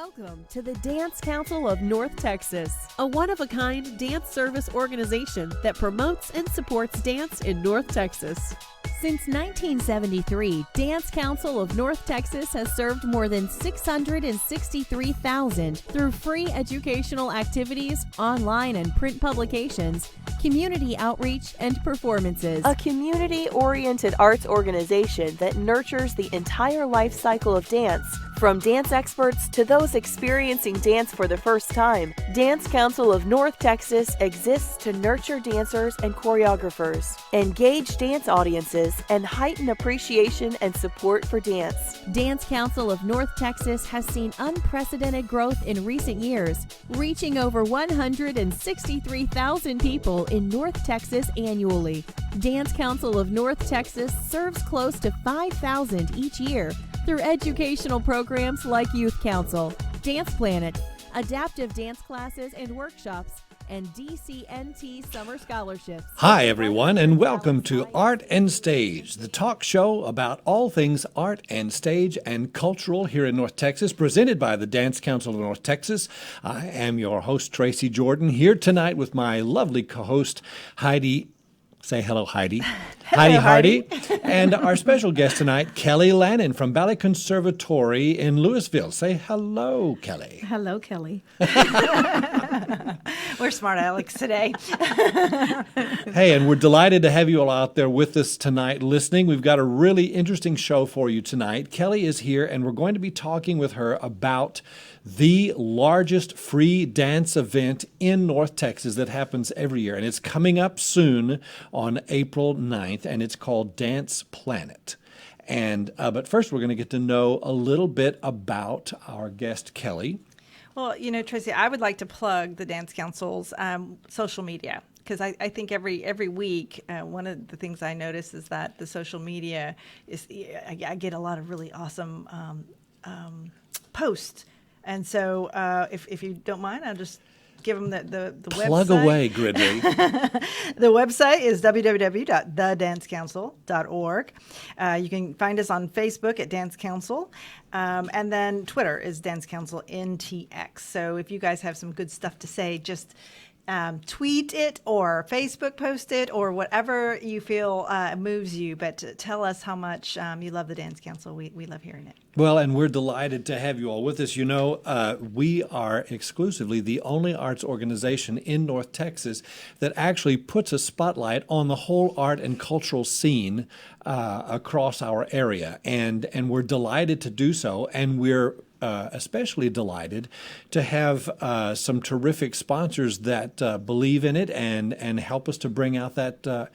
Welcome to the Dance Council of North Texas, a one-of-a-kind dance service organization that promotes and supports dance in North Texas. Since 1973, Dance Council of North Texas has served more than 663,000 through free educational activities, online and print publications, community outreach, and performances. A community-oriented arts organization that nurtures the entire life cycle of dance, from dance experts to those experiencing dance for the first time. Dance Council of North Texas exists to nurture dancers and choreographers, engage dance audiences, and heighten appreciation and support for dance. Dance Council of North Texas has seen unprecedented growth in recent years, reaching over 163,000 people in North Texas annually. Dance Council of North Texas serves close to 5,000 each year through educational programs like Youth Council, Dance Planet, adaptive dance classes and workshops, and DCNT summer scholarships. Hi, everyone, and welcome to Art and Stage, the talk show about all things art and stage and cultural here in North Texas, presented by the Dance Council of North Texas. I am your host, Tracy Jordan, here tonight with my lovely co-host, Heidi. Say hello, Heidi. Heidi Hardy. And our special guest tonight, Kelly Lannon from Ballet Conservatory in Louisville. Say hello, Kelly. Hello, Kelly. We're smart Alex today. Hey, and we're delighted to have you all out there with us tonight listening. We've got a really interesting show for you tonight. Kelly is here, and we're going to be talking with her about the largest free dance event in North Texas that happens every year. And it's coming up soon on April 9th, and it's called Dance Planet. And but first, we're going to get to know a little bit about our guest, Kelly. Well, you know, Tracy, I would like to plug the Dance Council's social media, because I think every week, one of the things I notice is that the social media is, I get a lot of really awesome posts. And so if you don't mind, I'll just give them the website. Plug away, Gridley. The website is www.thedancecouncil.org. You can find us on Facebook at Dance Council. And then Twitter is Dance Council NTX. So if you guys have some good stuff to say, just tweet it or Facebook post it or whatever you feel moves you. But tell us how much you love the Dance Council. We love hearing it. Well, and we're delighted to have you all with us. You know, we are exclusively the only arts organization in North Texas that actually puts a spotlight on the whole art and cultural scene across our area. And we're delighted to do so. And we're especially delighted to have some terrific sponsors that believe in it and help us to bring out that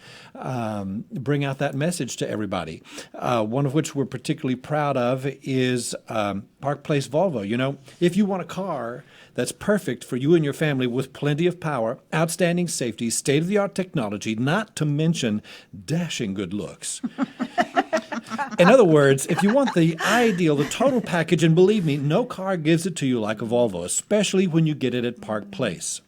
message to everybody. One of which we're particularly proud of is Park Place Volvo. You know, if you want a car that's perfect for you and your family with plenty of power, outstanding safety, state-of-the-art technology, not to mention dashing good looks. In other words, if you want the ideal, the total package, and believe me, no car gives it to you like a Volvo, especially when you get it at Park Place.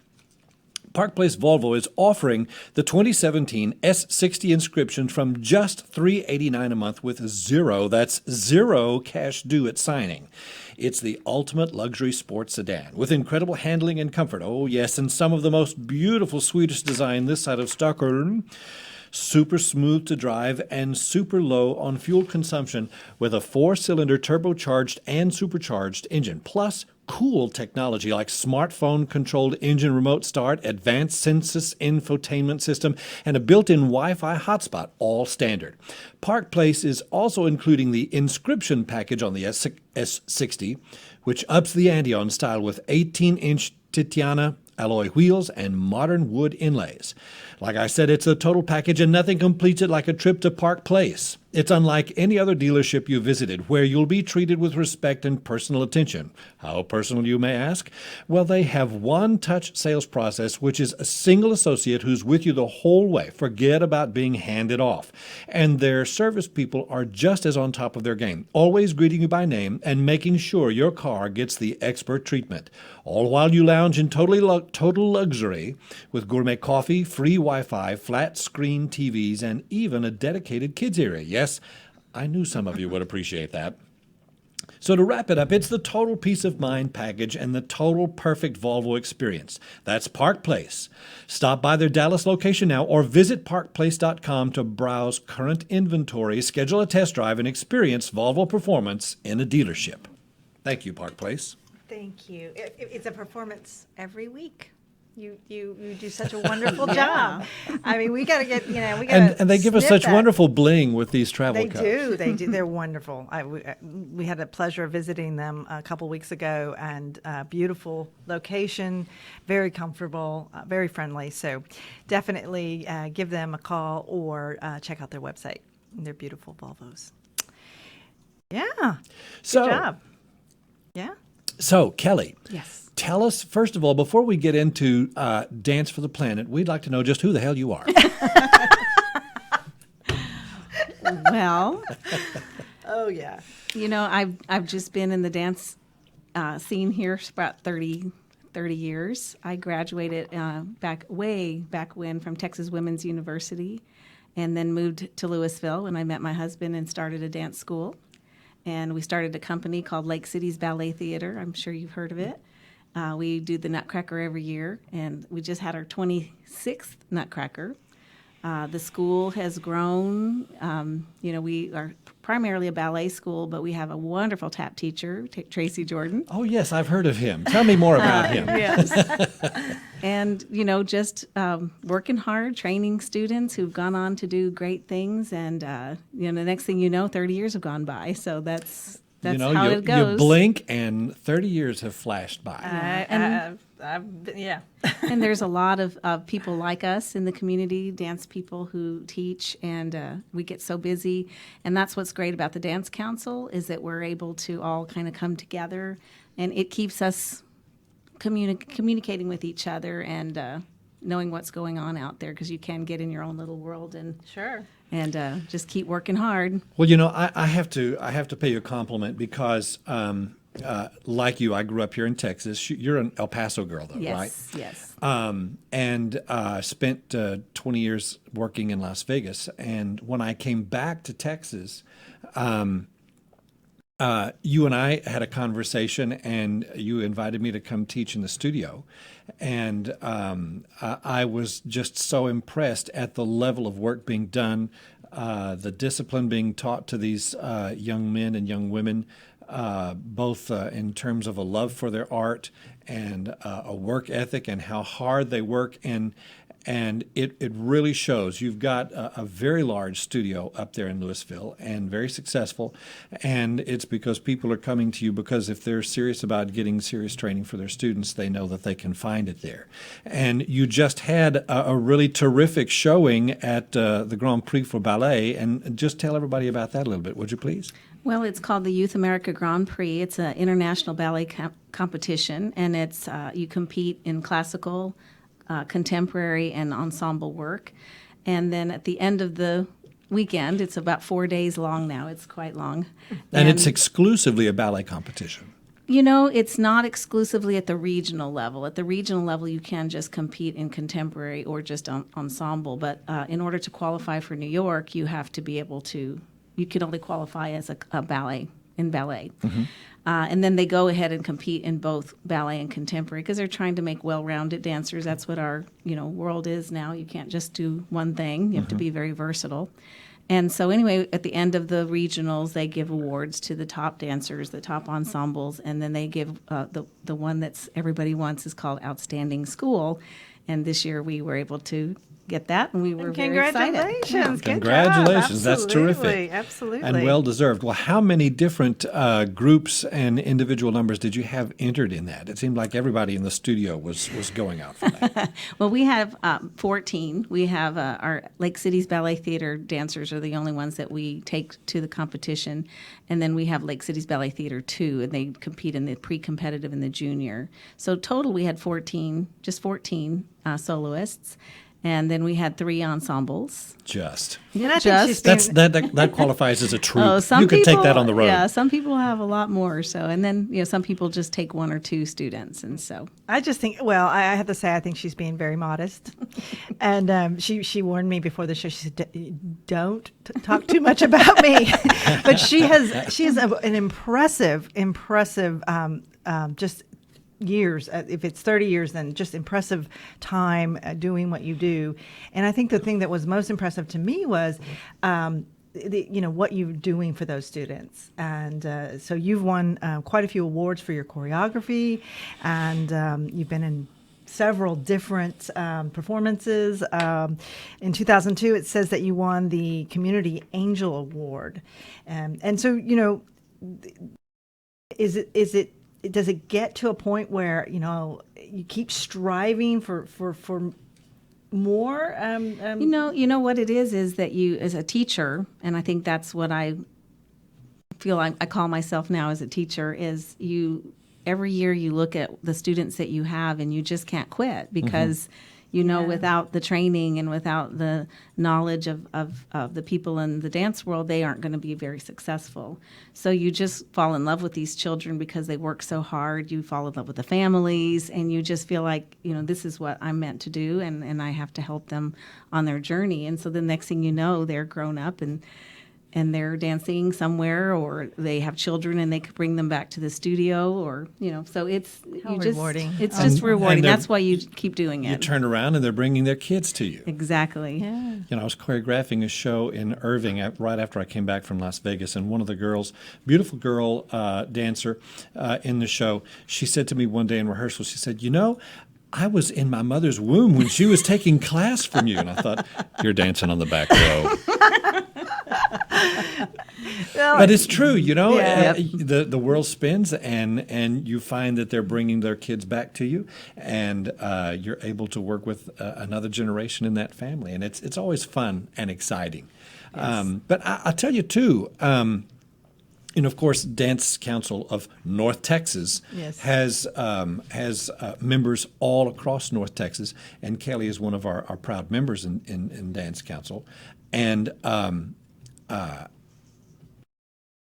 Park Place Volvo is offering the 2017 S60 Inscription from just $389 a month with zero cash due at signing. It's the ultimate luxury sports sedan with incredible handling and comfort. Oh, yes, and some of the most beautiful Swedish design this side of Stockholm. Super smooth to drive and super low on fuel consumption with a 4-cylinder turbocharged and supercharged engine. Plus, cool technology like smartphone-controlled engine remote start, advanced Sensus infotainment system, and a built-in Wi-Fi hotspot, all standard. Park Place is also including the Inscription package on the S60, which ups the ante on style with 18-inch Titania alloy wheels and modern wood inlays. Like I said, it's a total package, and nothing completes it like a trip to Park Place. It's unlike any other dealership you visited, where you'll be treated with respect and personal attention. How personal, you may ask? Well, they have one-touch sales process, which is a single associate who's with you the whole way. Forget about being handed off. And their service people are just as on top of their game, always greeting you by name and making sure your car gets the expert treatment. All while you lounge in total luxury with gourmet coffee, free Wi-Fi, flat-screen TVs, and even a dedicated kids area. Yes, I knew some of you would appreciate that. So to wrap it up, it's the total peace of mind package and the total perfect Volvo experience. That's Park Place. Stop by their Dallas location now or visit parkplace.com to browse current inventory, schedule a test drive, and experience Volvo performance in a dealership. Thank you, Park Place. Thank you. It's a performance every week. You do such a wonderful job. I mean, we got to get, we got to And they give us such wonderful bling with these travel cups. They do. They're wonderful. We had the pleasure of visiting them a couple weeks ago, and beautiful location, very comfortable, very friendly. So definitely give them a call or check out their website. They're beautiful Volvos. Yeah. So, good job. Yeah. So, Kelly. Yes. Tell us, first of all, before we get into Dance for the Planet, we'd like to know just who the hell you are. Well, oh yeah. I've just been in the dance scene here for about 30 years. I graduated back when from Texas Women's University, and then moved to Louisville when I met my husband and started a dance school. And we started a company called Lake Cities Ballet Theater. I'm sure you've heard of it. We do the Nutcracker every year, and we just had our 26th Nutcracker. The school has grown. We are primarily a ballet school, but we have a wonderful tap teacher, Tracy Jordan. Oh, yes, I've heard of him. Tell me more about him. Yes. And, just working hard, training students who've gone on to do great things. And, the next thing you know, 30 years have gone by. So that's how it goes. You blink and 30 years have flashed by. Yeah. And there's a lot of people like us in the community, dance people who teach, and we get so busy. And that's what's great about the Dance Council is that we're able to all kind of come together, and it keeps us communicating with each other and knowing what's going on out there, because you can get in your own little world and Sure. And just keep working hard. Well, I have to pay you a compliment because, like you, I grew up here in Texas. You're an El Paso girl, though, right? Yes. And spent 20 years working in Las Vegas. And when I came back to Texas, you and I had a conversation, and you invited me to come teach in the studio. And I was just so impressed at the level of work being done, the discipline being taught to these young men and young women, both in terms of a love for their art and a work ethic and how hard they work. And it really shows. You've got a very large studio up there in Louisville and very successful. And it's because people are coming to you because if they're serious about getting serious training for their students, they know that they can find it there. And you just had a really terrific showing at the Grand Prix for Ballet. And just tell everybody about that a little bit, would you please? Well, it's called the Youth America Grand Prix. It's an international ballet competition, and it's you compete in classical, contemporary, and ensemble work. And then at the end of the weekend, it's about 4 days long now. It's quite long. And it's exclusively a ballet competition. It's not exclusively at the regional level. At the regional level, you can just compete in contemporary or just ensemble. But in order to qualify for New York, you have to be able to, you can only qualify as a ballet, in ballet. Mm-hmm. And then they go ahead and compete in both ballet and contemporary because they're trying to make well-rounded dancers. That's what our world is now. You can't just do one thing. You have to be very versatile. And so anyway, at the end of the regionals, they give awards to the top dancers, the top ensembles, and then they give the one that's everybody wants is called Outstanding School. And this year we were able to get that, and we were very excited. Congratulations. Good Congratulations. job. That's terrific. Absolutely. And well-deserved. Well, how many different groups and individual numbers did you have entered in that? It seemed like everybody in the studio was going out for that. Well, we have 14. We have our Lake Cities Ballet Theater dancers are the only ones that we take to the competition. And then we have Lake Cities Ballet Theater 2, and they compete in the pre-competitive and the junior. So total, we had 14 soloists. And then we had 3 ensembles. Just. And I think she's That qualifies as a troupe. Oh, some you could people, take that on the road. Yeah, some people have a lot more. So, and then some people just take 1 or 2 students, and so I just think, well, I have to say, I think she's being very modest. And she warned me before the show. She said, "Don't talk too much about me." But she has an impressive, just years. If it's 30 years, then just impressive time doing what you do. And I think the thing that was most impressive to me was what you're doing for those students. And so you've won quite a few awards for your choreography, and you've been in several different performances. In 2002, it says that you won the Community Angel Award. And so, does it get to a point where, you keep striving for more? What it is that you, as a teacher, and I think that's what I feel I call myself now as a teacher, is every year you look at the students that you have and you just can't quit because, without the training and without the knowledge of the people in the dance world, they aren't going to be very successful. So you just fall in love with these children because they work so hard. You fall in love with the families, and you just feel like, this is what I'm meant to do, and I have to help them on their journey. And so the next thing you know, they're grown up and they're dancing somewhere, or they have children and they could bring them back to the studio, or, so it's rewarding. It's just rewarding. And That's why you keep doing it. You turn around and they're bringing their kids to you. Exactly. Yeah. I was choreographing a show in Irving right after I came back from Las Vegas, and one of the girls, beautiful girl dancer in the show, she said to me one day in rehearsal, she said, I was in my mother's womb when she was taking class from you. And I thought, you're dancing on the back row. But it's true, the world spins, and you find that they're bringing their kids back to you, and you're able to work with another generation in that family. And it's always fun and exciting. Yes. But I'll tell you, too, of course, Dance Council of North Texas has members all across North Texas, and Kelly is one of our proud members in Dance Council. And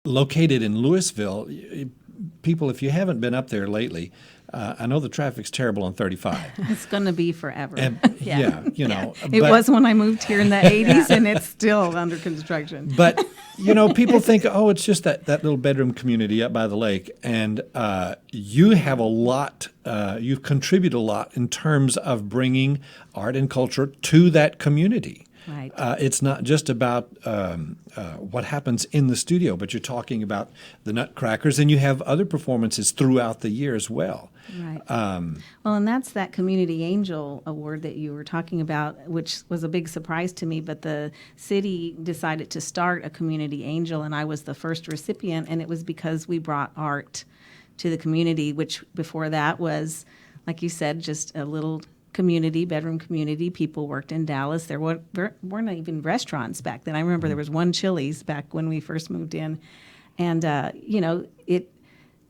located in Louisville, people, if you haven't been up there lately, I know the traffic's terrible on 35. It's going to be forever. And, It was when I moved here in the 80s, and it's still under construction. But, people think, it's just that little bedroom community up by the lake. And you have a lot, you've contributed a lot in terms of bringing art and culture to that community. Right. It's not just about what happens in the studio, but you're talking about the Nutcrackers, and you have other performances throughout the year as well. Right. And that's that Community Angel Award that you were talking about, which was a big surprise to me. But the city decided to start a Community Angel, and I was the first recipient, and it was because we brought art to the community, which before that was, like you said, just a little bedroom community. People worked in Dallas. There weren't even restaurants back then. I remember there was one Chili's back when we first moved in, and it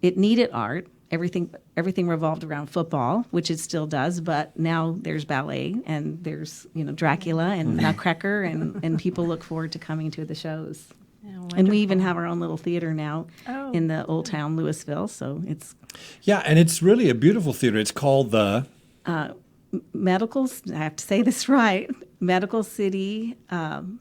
needed art. Everything revolved around football, which it still does, but now there's ballet, and there's Dracula and Nutcracker, and people look forward to coming to the shows. Yeah, and we even have our own little theater now in the Old Town Louisville. So it's and it's really a beautiful theater. It's called the I have to say this right, Medical City, I'm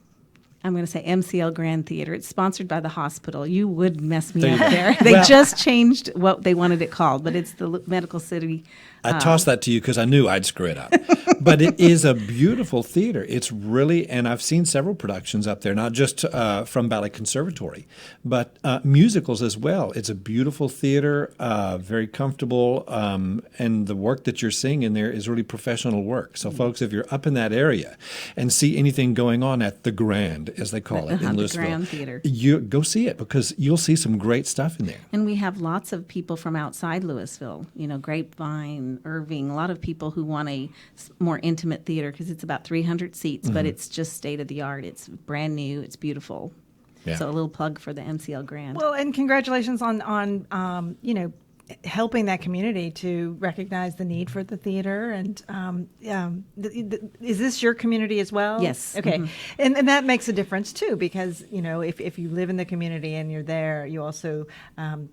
going to say MCL Grand Theater. It's sponsored by the hospital. You would mess me up there. They just changed what they wanted it called, but it's the Medical City. I tossed that to you because I knew I'd screw it up. But it is a beautiful theater. It's really, and I've seen several productions up there, not just from Ballet Conservatory, but musicals as well. It's a beautiful theater, very comfortable, and the work that you're seeing in there is really professional work. So, folks, if you're up in that area and see anything going on at the Grand, as they call it in Louisville, the Grand Theater, you go see it because you'll see some great stuff in there. And we have lots of people from outside Louisville, Grapevine, Irving, a lot of people who want a more intimate theater because it's about 300 seats, but it's just state of the art. It's brand new. It's beautiful. Yeah. So a little plug for the MCL Grand. Well, and congratulations on helping that community to recognize the need for the theater. And is this your community as well? Yes. Okay. Mhm. And that makes a difference too, because, if you live in the community and you're there, you also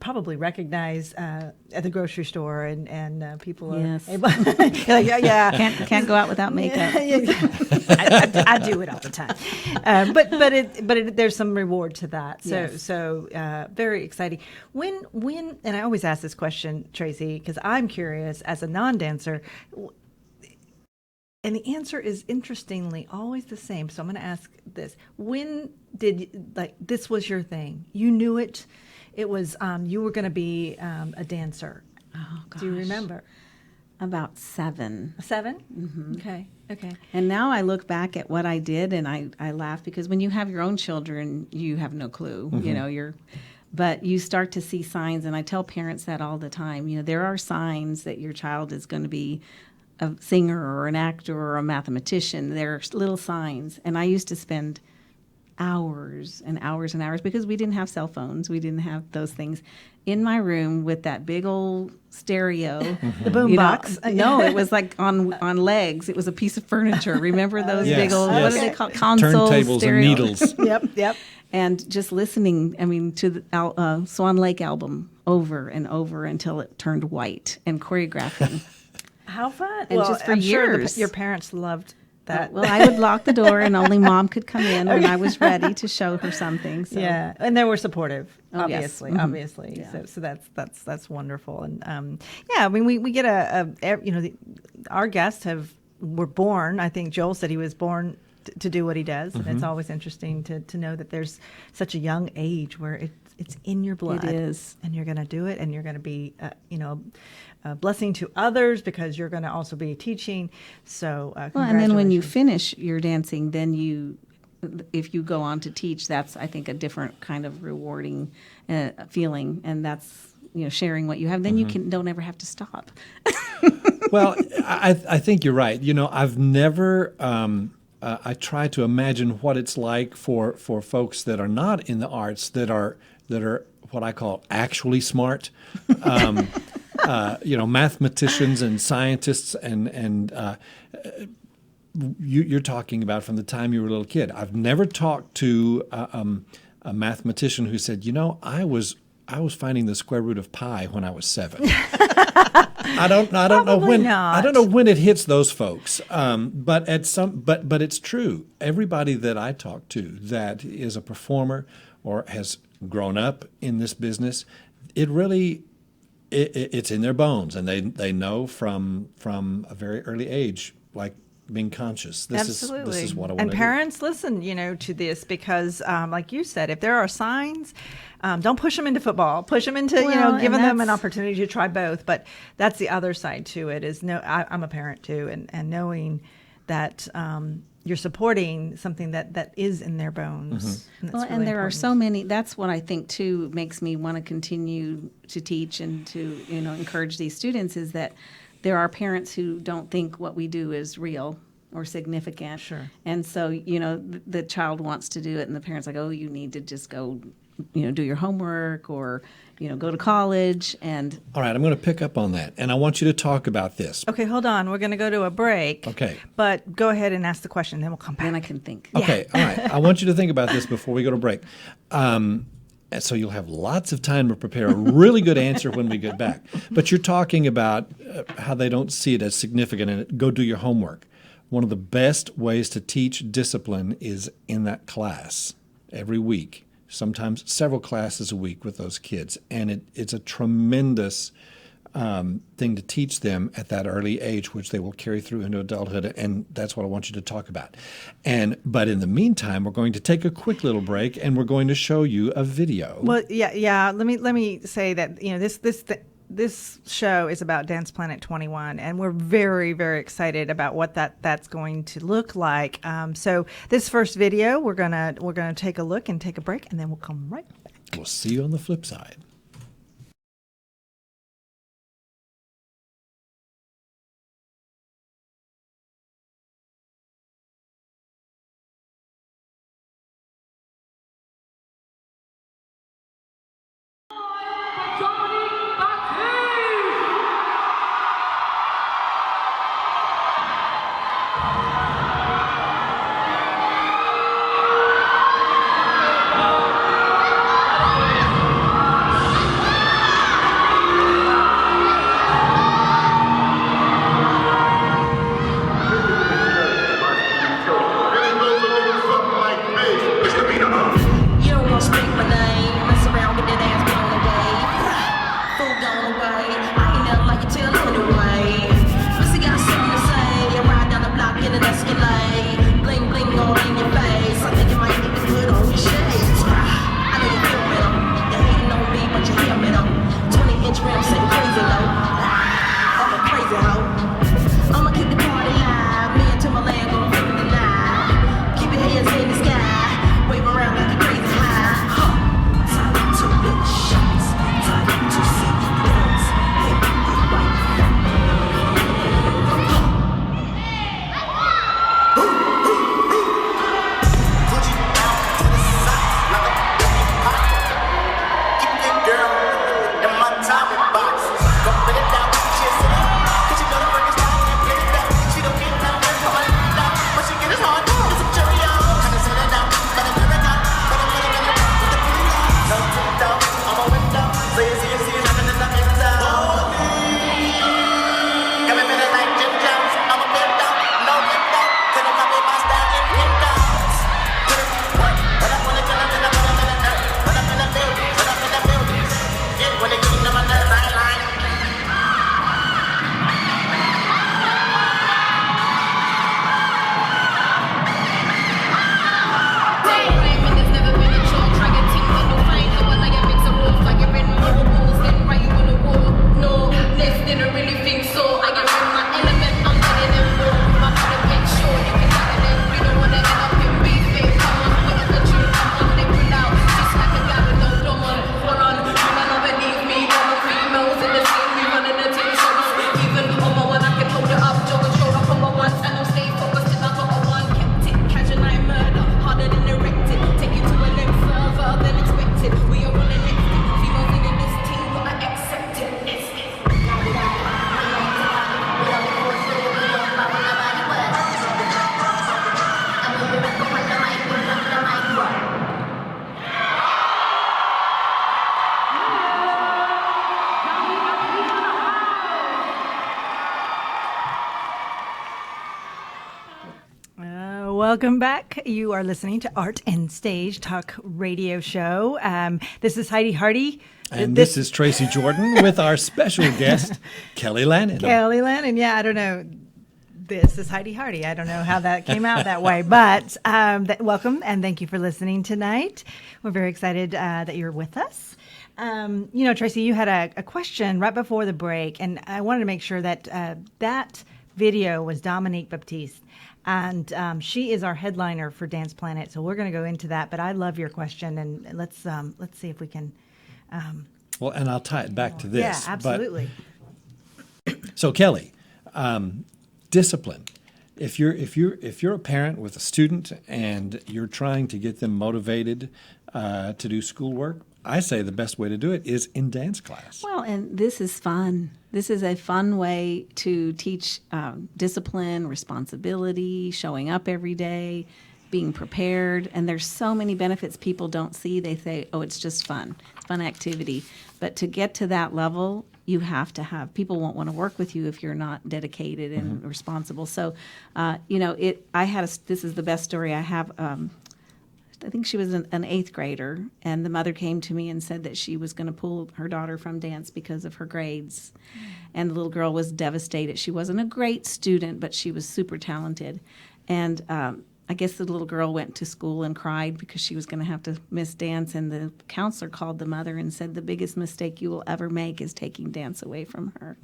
probably recognize at the grocery store and people are Yes. able, you're like, yeah. Can't go out without makeup. I do it all the time, but there's some reward to that. So Yes. very exciting. When and I always ask this question, Tracy, because I'm curious as a non-dancer, and the answer is interestingly always the same. So I'm going to ask this: when did this was your thing? You knew it. It was you were going to be a dancer. Oh, Do you gosh. remember? About 7. 7? Mm-hmm. Okay. And now I look back at what I did and I laugh, because when you have your own children, you have no clue. But you start to see signs, and I tell parents that all the time. There are signs that your child is going to be a singer or an actor or a mathematician. There are little signs. And I used to spend hours and hours and hours, because we didn't have cell phones. We didn't have those things, in my room with that big old stereo. The boom box. No, it was like on legs. It was a piece of furniture. Remember those Yes, big old, yes. what do they call it? Console Turntables stereo. and needles. Yep. And just listening, to the Swan Lake album over and over until it turned white, and choreographing. How fun! And just for I'm sure years. your parents loved that. Well, I would lock the door, and only Mom could come in when I was ready to show her something. So. Yeah, and they were supportive, Oh, yes. obviously, Mhm. obviously. Yeah. So that's wonderful, and we get our guests were born. I think Joel said he was born to do what he does, and it's always interesting to know that there's such a young age where it's in your blood. It is. And you're going to do it, and you're going to be, a blessing to others, because you're going to also be teaching. So, Well, and then when you congratulations. finish your dancing, then if you go on to teach, that's, I think, a different kind of rewarding feeling, and that's sharing what you have. Then you don't ever have to stop. Well, I think you're right. I've never. I try to imagine what it's like for folks that are not in the arts, that are what I call actually smart. Mathematicians and scientists, and you're talking about from the time you were a little kid. I've never talked to a mathematician who said, I was finding the square root of pi when I was 7. I don't know Probably when. not. I don't know when it hits those folks. But it's true. Everybody that I talk to that is a performer or has grown up in this business, it really it's in their bones, and they know from a very early age, like, being conscious. This is what I want to And do. parents, listen, to this, because, like you said, if there are signs, don't push them into football. Push them into, Well, and giving them an that's- opportunity to try both. But that's the other side to it. Is I'm a parent too, and knowing that you're supporting something that is in their bones. And Well, that's and really there are important. so many. That's what I think too makes me want to continue to teach and to encourage these students, is that there are parents who don't think what we do is real or significant. Sure. And so the child wants to do it, and the parents like, oh, you need to just go, do your homework, or go to college. And All right, I'm going to pick up on that, and I want you to talk about this. Okay, hold on. We're going to go to a break. Okay. But go ahead and ask the question, then we'll come back. then I can think. Okay, all right. I want you to think about this before we go to break. So you'll have lots of time to prepare a really good answer when we get back. But you're talking about how they don't see it as significant, and go do your homework. One of the best ways to teach discipline is in that class every week, sometimes several classes a week with those kids. And it's a tremendous thing to teach them at that early age, which they will carry through into adulthood, and that's what I want you to talk about. But in the meantime, we're going to take a quick little break, and we're going to show you a video. Well, yeah. Let me say that this show is about Dance Planet 21, and we're very, very excited about what that's going to look like. So this first video, we're gonna take a look and take a break, and then we'll come right back. We'll see you on the flip side. Dominique Baku. face. I think you might need to put on your shades. I know you feel me though. You're hating on me, but you hear me though. 20-inch rims sitting crazy though. I'm a crazy hoe. I'ma keep the party live. Me and Timberland gon' flip it tonight. Keep your hands in the sky. Wave around like a crazy high. Time to lick shots. Time to see guns. Hey, white. Welcome back. You are listening to Art and Stage Talk Radio Show. This is Heidi Hardy. And this is Tracy Jordan with our special guest, Kelly Lannon. Kelly Lannon. Yeah, I don't know. This is Heidi Hardy. I don't know how that came out that way, but welcome and thank you for listening tonight. We're very excited that you're with us. Tracy, you had a question right before the break, and I wanted to make sure that that video was Dominique Baptiste. And she is our headliner for Dance Planet, so we're going to go into that. But I love your question, and let's see if we can. Well, and I'll tie it back to this. Yeah, absolutely. So, Kelly, discipline. If you're a parent with a student and you're trying to get them motivated to do schoolwork, I say the best way to do it is in dance class. Well, and this is fun. This is a fun way to teach discipline, responsibility, showing up every day, being prepared. And there's so many benefits people don't see. They say, oh, it's just fun. It's fun activity. But to get to that level, you have to have, people won't want to work with you if you're not dedicated and responsible. So, this is the best story I have. I think she was an eighth grader, and the mother came to me and said that she was going to pull her daughter from dance because of her grades. And the little girl was devastated. She wasn't a great student, but she was super talented. And I guess the little girl went to school and cried because she was going to have to miss dance. And the counselor called the mother and said, the biggest mistake you will ever make is taking dance away from her,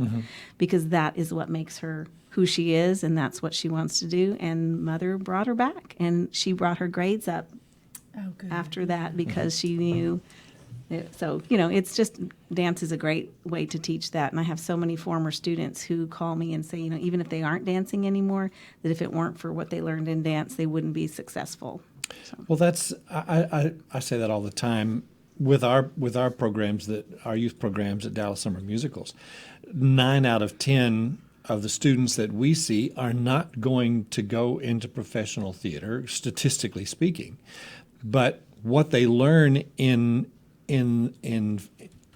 because that is what makes her who she is, and that's what she wants to do. And mother brought her back, and she brought her grades up after that because she knew. So, it's just, dance is a great way to teach that. And I have so many former students who call me and say, even if they aren't dancing anymore, that if it weren't for what they learned in dance, they wouldn't be successful. So. Well, I say that all the time with our programs, our youth programs at Dallas Summer Musicals. 9 out of 10 of the students that we see are not going to go into professional theater, statistically speaking. But what they learn in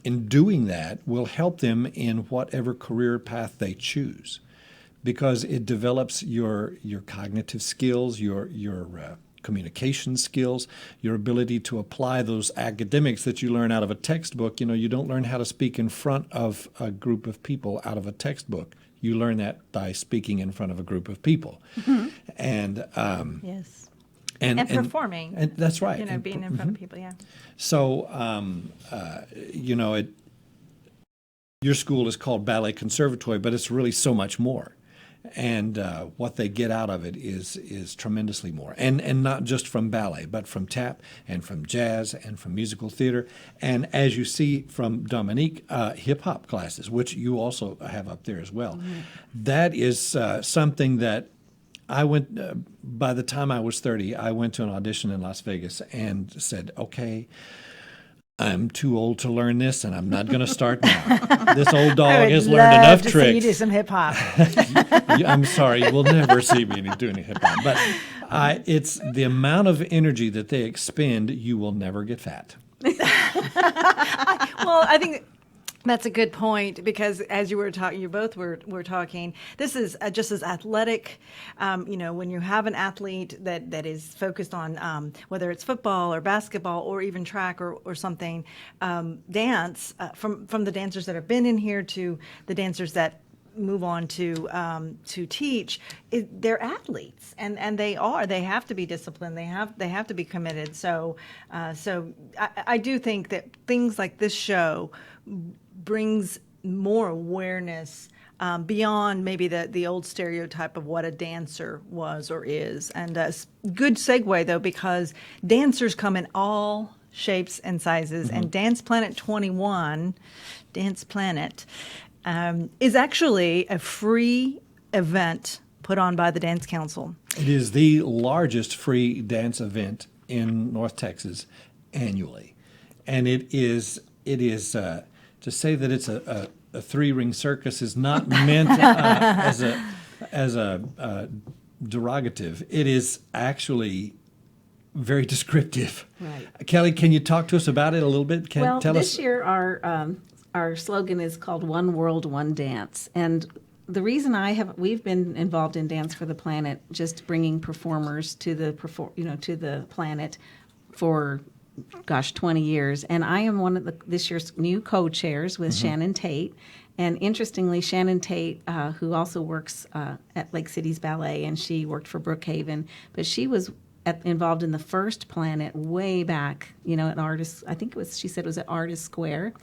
doing that will help them in whatever career path they choose, because it develops your cognitive skills, your communication skills, your ability to apply those academics that you learn out of a textbook. You don't learn how to speak in front of a group of people out of a textbook. You learn that by speaking in front of a group of people. And yes. And performing. And that's right. You know, And being in front of people, yeah. So, you know, your school is called Ballet Conservatory, but it's really so much more. And what they get out of it is tremendously more. And not just from ballet, but from tap and from jazz and from musical theater. And as you see from Dominique, hip-hop classes, which you also have up there as well. Mm-hmm. That is something that I went, by the time I was 30, I went to an audition in Las Vegas and said, okay, I'm too old to learn this, and I'm not going to start now. This old dog has learned enough tricks. See you do some hip hop. I'm sorry, you will never see me do any hip hop. But it's the amount of energy that they expend. You will never get fat. Well, I think that's a good point, because as you were talking, you both were talking, this is just as athletic. You know, when you have an athlete that is focused on whether it's football or basketball or even track or something, dance, from the dancers that have been in here to the dancers that move on to teach, they're athletes, and they have to be disciplined, they have to be committed. So I do think that things like this show brings more awareness beyond maybe the old stereotype of what a dancer was or is. And a good segue, though, because dancers come in all shapes and sizes, mm-hmm. and Dance Planet 21, Dance Planet, is actually a free event put on by the Dance Council. It is the largest free dance event in North Texas annually. And it is to say that it's a three-ring circus is not meant as a derogative. It is actually very descriptive. Right. Kelly, can you talk to us about it a little bit? This year our slogan is called One World, One Dance. And the reason we've been involved in Dance for the Planet, just bringing performers to the planet for 20 years. And I am one of this year's new co-chairs with mm-hmm. Shannon Tate. And interestingly, Shannon Tate, who also works at Lake Cities Ballet, and she worked for Brookhaven, but she was involved in the first Planet way back, at Artist, I think she said it was at Artist Square.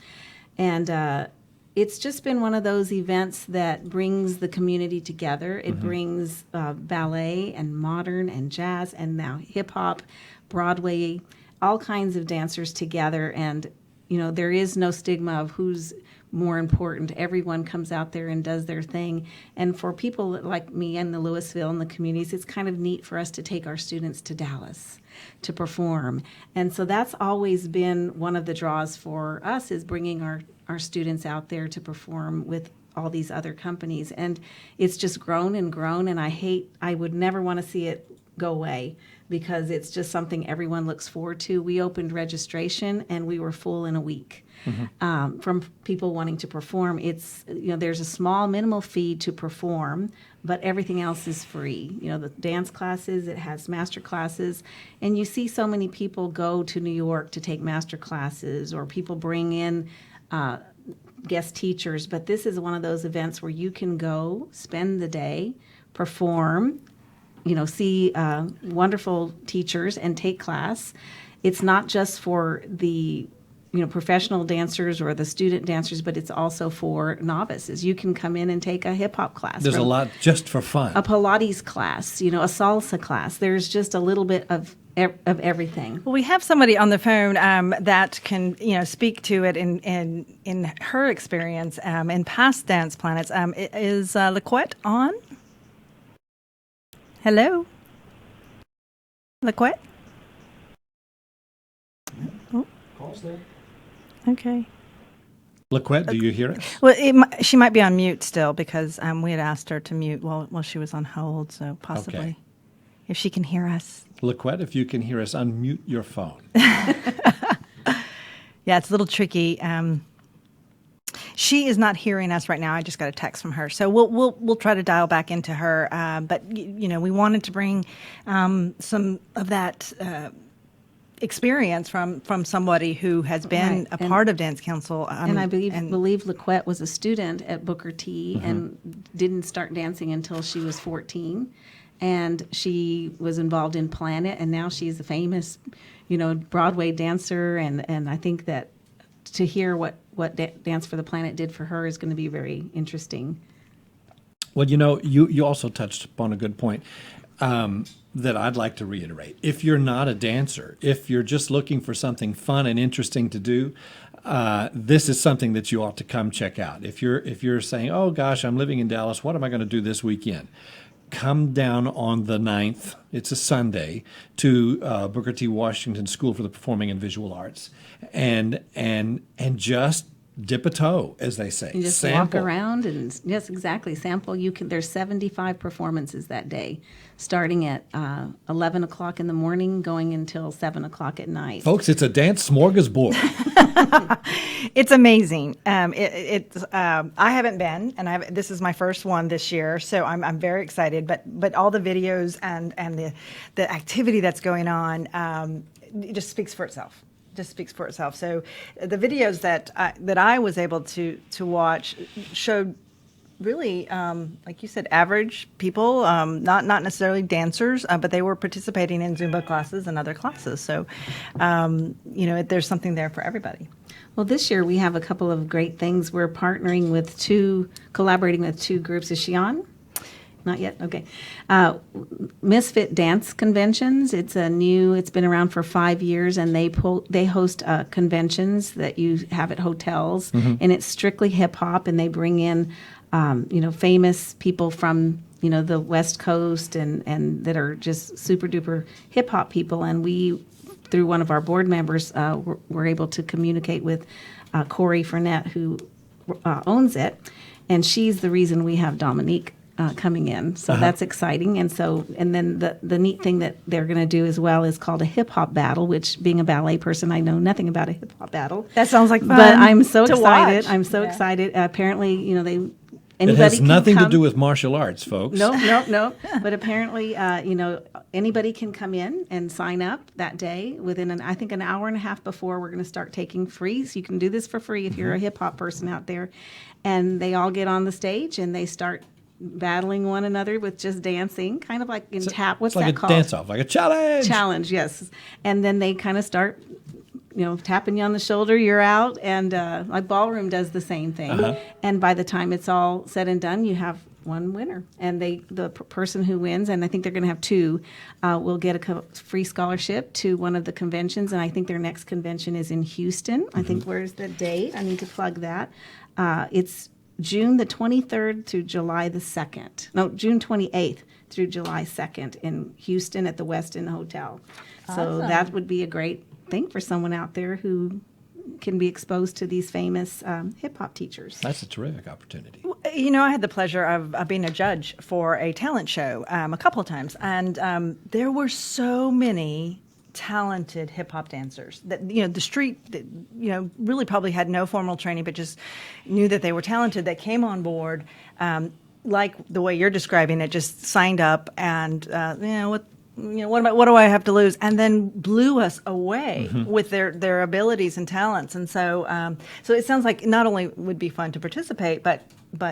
And it's just been one of those events that brings the community together. It mm-hmm. brings ballet and modern and jazz and now hip-hop, Broadway, all kinds of dancers together. And, there is no stigma of who's more important. Everyone comes out there and does their thing. And for people like me and the Louisville and the communities, it's kind of neat for us to take our students to Dallas to perform. And so that's always been one of the draws for us, is bringing our students out there to perform with all these other companies. And it's just grown and grown, and I would never want to see it go away, because it's just something everyone looks forward to. We opened registration and we were full in a week. Mm-hmm. From people wanting to perform. It's, there's a small minimal fee to perform, but everything else is free. The dance classes, it has master classes, and you see so many people go to New York to take master classes, or people bring in guest teachers, but this is one of those events where you can go, spend the day, perform, see wonderful teachers and take class. It's not just for the professional dancers or the student dancers, but it's also for novices. You can come in and take a hip-hop class. There's a lot just for fun. A Pilates class, a salsa class. There's just a little bit of everything. Well, we have somebody on the phone that can, speak to it in her experience in past Dance Planets. Is LaQuette on? Hello? LaQuette? Oh. Call's there. Okay. LaQuette, do you hear us? Well, she might be on mute still, because we had asked her to mute while she was on hold, so possibly. Okay. If she can hear us. LaQuette, if you can hear us, unmute your phone. Yeah, it's a little tricky. She is not hearing us right now. I just got a text from her, so we'll try to dial back into her. But we wanted to bring some of that experience from somebody who has been a part of Dance Council. And I believe LaQuette was a student at Booker T. Mm-hmm. and didn't start dancing until she was 14. and she was involved in Planet, and now she's a famous, Broadway dancer. And I think that to hear what Dance for the Planet did for her is going to be very interesting. Well, you also touched upon a good point that I'd like to reiterate. If you're not a dancer, if you're just looking for something fun and interesting to do, this is something that you ought to come check out. If you're saying, oh gosh, I'm living in Dallas, what am I going to do this weekend? Come down on the 9th, it's a Sunday, to Booker T. Washington School for the Performing and Visual Arts, and just dip a toe, as they say. You just Sample. walk around and, yes, exactly, sample. There's 75 performances that day, starting at 11 o'clock in the morning, going until 7 o'clock at night. Folks, it's a dance smorgasbord. It's amazing. I haven't been, and this is my first one this year, so I'm very excited. But all the videos and the activity that's going on, it just speaks for itself. So the videos that I was able to watch showed really, like you said, average people, not necessarily dancers, but they were participating in Zumba classes and other classes. So, there's something there for everybody. Well, this year we have a couple of great things. We're collaborating with two groups. Is she on? Not yet? Okay. Misfit Dance Conventions. It's been around for 5 years, and they host conventions that you have at hotels, and it's strictly hip hop, and they bring in, famous people from, the West Coast and that are just super duper hip hop people. And we, through one of our board members, were able to communicate with Corey Fournette, who owns it, and she's the reason we have Dominique coming in. So that's exciting. And then the neat thing that they're going to do as well is called a hip hop battle, which, being a ballet person, I know nothing about a hip hop battle. That sounds like fun. But I'm so excited. Watch. I'm so excited. Apparently, It anybody has nothing can to come. do with martial arts, folks. No. But apparently, anybody can come in and sign up that day within I think an hour and a half before we're going to start taking free. So you can do this for free if you're a hip hop person out there. And they all get on the stage and they start battling one another with just dancing, kind of like in tap. What's it's like that a called? dance-off, like a challenge. Challenge, yes. And then they kind of start, tapping you on the shoulder, you're out. And like ballroom does the same thing. And by the time it's all said and done, you have one winner. And the person who wins, and I think they're going to have two, will get a free scholarship to one of the conventions. And I think their next convention is in Houston. I think, where's the date? I need to plug that. It's June the 23rd through July the 2nd. No, June 28th through July 2nd in Houston at the Westin Hotel. So that would be a great thing for someone out there who can be exposed to these famous hip-hop teachers. That's a terrific opportunity. I had the pleasure of being a judge for a talent show a couple of times, and there were so many talented hip hop dancers that the street that, really probably had no formal training but just knew that they were talented, that came on board like the way you're describing it, just signed up and what do I have to lose, and then blew us away with their abilities and talents. And so it sounds like not only would be fun to participate but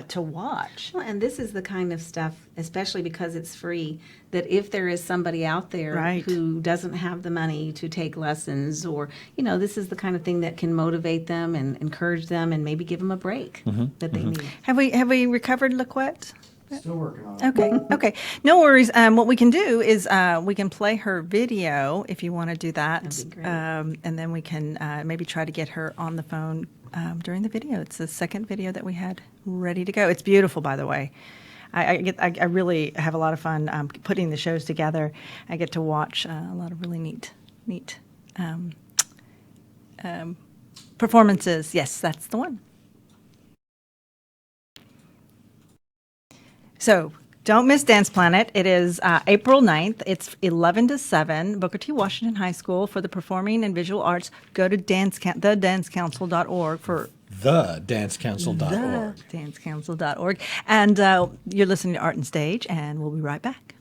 to watch. Well, and this is the kind of stuff, especially because it's free, that if there is somebody out there who doesn't have the money to take lessons, or, this is the kind of thing that can motivate them and encourage them and maybe give them a break that they need. Have we recovered Laquette? Still working on it. Okay. No worries. What we can do is we can play her video if you want to do that. That'd be great. And then we can maybe try to get her on the phone during the video. It's the second video that we had ready to go. It's beautiful, by the way. I really have a lot of fun putting the shows together. I get to watch a lot of really neat performances. Yes, that's the one. So don't miss Dance Planet. It is April 9th. It's 11 to 7, Booker T. Washington High School for the Performing and Visual Arts. Go to thedancecouncil.org for thedancecouncil.org. Thedancecouncil.org. And you're listening to Art and Stage, and we'll be right back.